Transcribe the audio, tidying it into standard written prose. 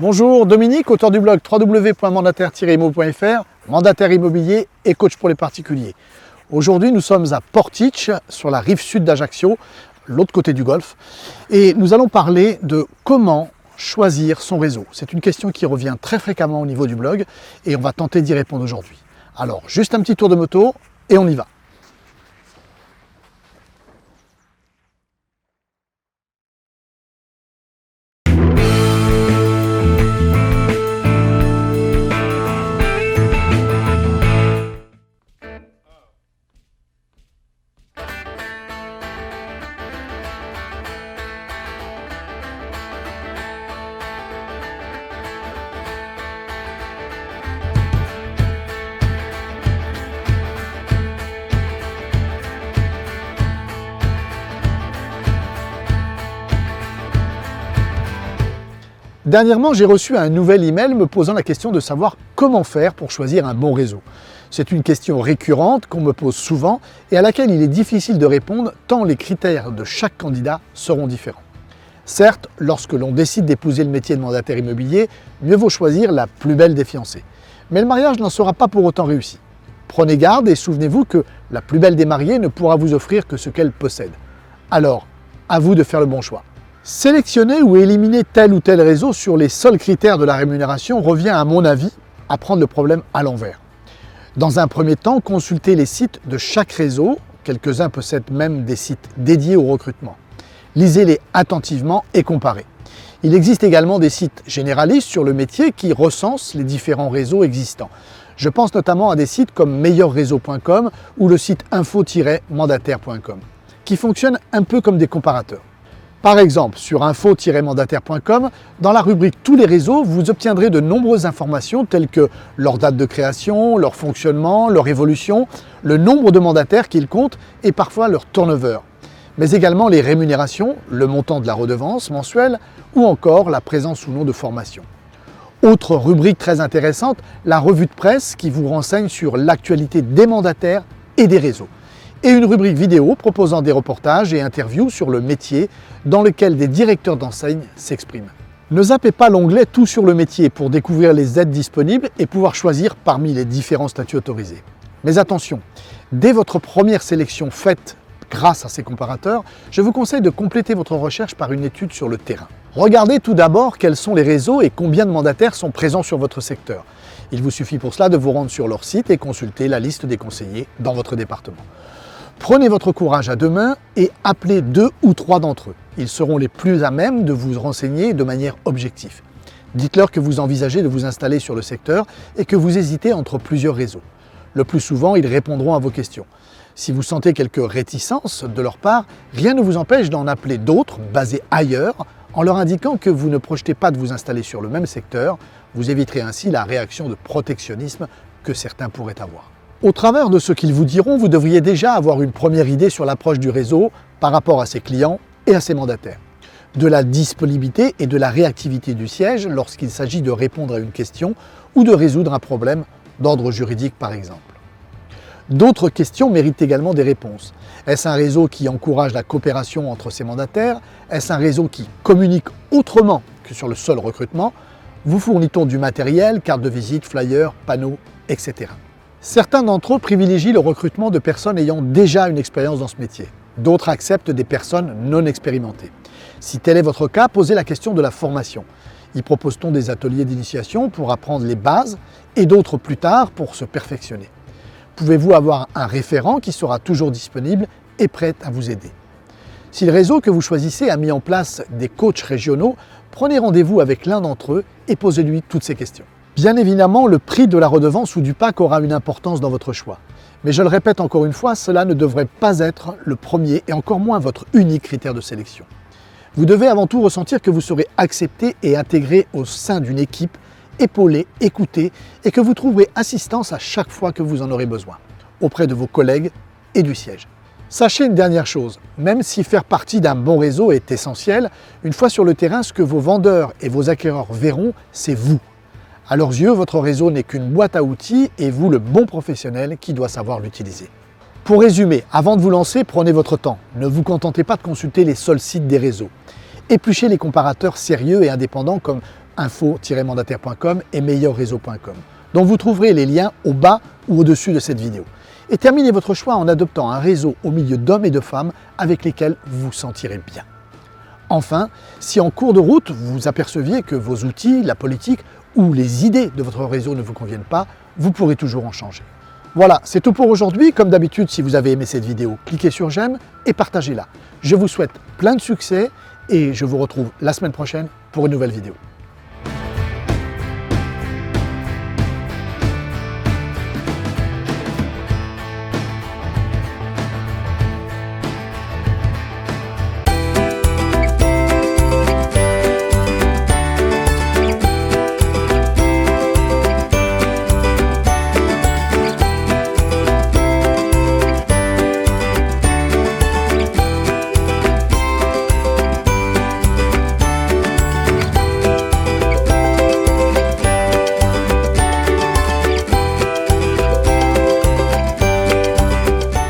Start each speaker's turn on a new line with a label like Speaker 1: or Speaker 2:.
Speaker 1: Bonjour, Dominique, auteur du blog www.mandataire-immo.fr, mandataire immobilier et coach pour les particuliers. Aujourd'hui, nous sommes à Portici, sur la rive sud d'Ajaccio, l'autre côté du golfe, et nous allons parler de comment choisir son réseau. C'est une question qui revient très fréquemment au niveau du blog et on va tenter d'y répondre aujourd'hui. Alors, juste un petit tour de moto et on y va. Dernièrement, j'ai reçu un nouvel email me posant la question de savoir comment faire pour choisir un bon réseau. C'est une question récurrente qu'on me pose souvent et à laquelle il est difficile de répondre tant les critères de chaque candidat seront différents. Certes, lorsque l'on décide d'épouser le métier de mandataire immobilier, mieux vaut choisir la plus belle des fiancées. Mais le mariage n'en sera pas pour autant réussi. Prenez garde et souvenez-vous que la plus belle des mariées ne pourra vous offrir que ce qu'elle possède. Alors, à vous de faire le bon choix. Sélectionner ou éliminer tel ou tel réseau sur les seuls critères de la rémunération revient, à mon avis, à prendre le problème à l'envers. Dans un premier temps, consultez les sites de chaque réseau, quelques-uns possèdent même des sites dédiés au recrutement. Lisez-les attentivement et comparez. Il existe également des sites généralistes sur le métier qui recensent les différents réseaux existants. Je pense notamment à des sites comme meilleurreseau.com ou le site info-mandataire.com, qui fonctionnent un peu comme des comparateurs. Par exemple, sur info-mandataire.com, dans la rubrique Tous les réseaux, vous obtiendrez de nombreuses informations telles que leur date de création, leur fonctionnement, leur évolution, le nombre de mandataires qu'ils comptent et parfois leur turnover, mais également les rémunérations, le montant de la redevance mensuelle ou encore la présence ou non de formation. Autre rubrique très intéressante, la revue de presse qui vous renseigne sur l'actualité des mandataires et des réseaux. Et une rubrique vidéo proposant des reportages et interviews sur le métier dans lequel des directeurs d'enseigne s'expriment. Ne zappez pas l'onglet Tout sur le métier pour découvrir les aides disponibles et pouvoir choisir parmi les différents statuts autorisés. Mais attention, dès votre première sélection faite grâce à ces comparateurs, je vous conseille de compléter votre recherche par une étude sur le terrain. Regardez tout d'abord quels sont les réseaux et combien de mandataires sont présents sur votre secteur. Il vous suffit pour cela de vous rendre sur leur site et consulter la liste des conseillers dans votre département. Prenez votre courage à deux mains et appelez 2 ou 3 d'entre eux. Ils seront les plus à même de vous renseigner de manière objective. Dites-leur que vous envisagez de vous installer sur le secteur et que vous hésitez entre plusieurs réseaux. Le plus souvent, ils répondront à vos questions. Si vous sentez quelques réticences de leur part, rien ne vous empêche d'en appeler d'autres basés ailleurs en leur indiquant que vous ne projetez pas de vous installer sur le même secteur. Vous éviterez ainsi la réaction de protectionnisme que certains pourraient avoir. Au travers de ce qu'ils vous diront, vous devriez déjà avoir une première idée sur l'approche du réseau par rapport à ses clients et à ses mandataires, de la disponibilité et de la réactivité du siège lorsqu'il s'agit de répondre à une question ou de résoudre un problème d'ordre juridique par exemple. D'autres questions méritent également des réponses. Est-ce un réseau qui encourage la coopération entre ses mandataires? Est-ce un réseau qui communique autrement que sur le seul recrutement? Vous fournit-on du matériel, cartes de visite, flyers, panneaux, etc. Certains d'entre eux privilégient le recrutement de personnes ayant déjà une expérience dans ce métier. D'autres acceptent des personnes non expérimentées. Si tel est votre cas, posez la question de la formation. Y propose-t-on des ateliers d'initiation pour apprendre les bases et d'autres plus tard pour se perfectionner? Pouvez-vous avoir un référent qui sera toujours disponible et prêt à vous aider? Si le réseau que vous choisissez a mis en place des coachs régionaux, prenez rendez-vous avec l'un d'entre eux et posez-lui toutes ces questions. Bien évidemment, le prix de la redevance ou du PAC aura une importance dans votre choix. Mais je le répète encore une fois, cela ne devrait pas être le premier et encore moins votre unique critère de sélection. Vous devez avant tout ressentir que vous serez accepté et intégré au sein d'une équipe, épaulé, écouté et que vous trouverez assistance à chaque fois que vous en aurez besoin, auprès de vos collègues et du siège. Sachez une dernière chose, même si faire partie d'un bon réseau est essentiel, une fois sur le terrain, ce que vos vendeurs et vos acquéreurs verront, c'est vous. À leurs yeux, votre réseau n'est qu'une boîte à outils et vous le bon professionnel qui doit savoir l'utiliser. Pour résumer, avant de vous lancer, prenez votre temps. Ne vous contentez pas de consulter les seuls sites des réseaux. Épluchez les comparateurs sérieux et indépendants comme info-mandataire.com et meilleurréseau.com, dont vous trouverez les liens au bas ou au-dessus de cette vidéo. Et terminez votre choix en adoptant un réseau au milieu d'hommes et de femmes avec lesquels vous vous sentirez bien. Enfin, si en cours de route vous aperceviez que vos outils, la politique ou les idées de votre réseau ne vous conviennent pas, vous pourrez toujours en changer. Voilà, c'est tout pour aujourd'hui. Comme d'habitude, si vous avez aimé cette vidéo, cliquez sur j'aime et partagez-la. Je vous souhaite plein de succès et je vous retrouve la semaine prochaine pour une nouvelle vidéo.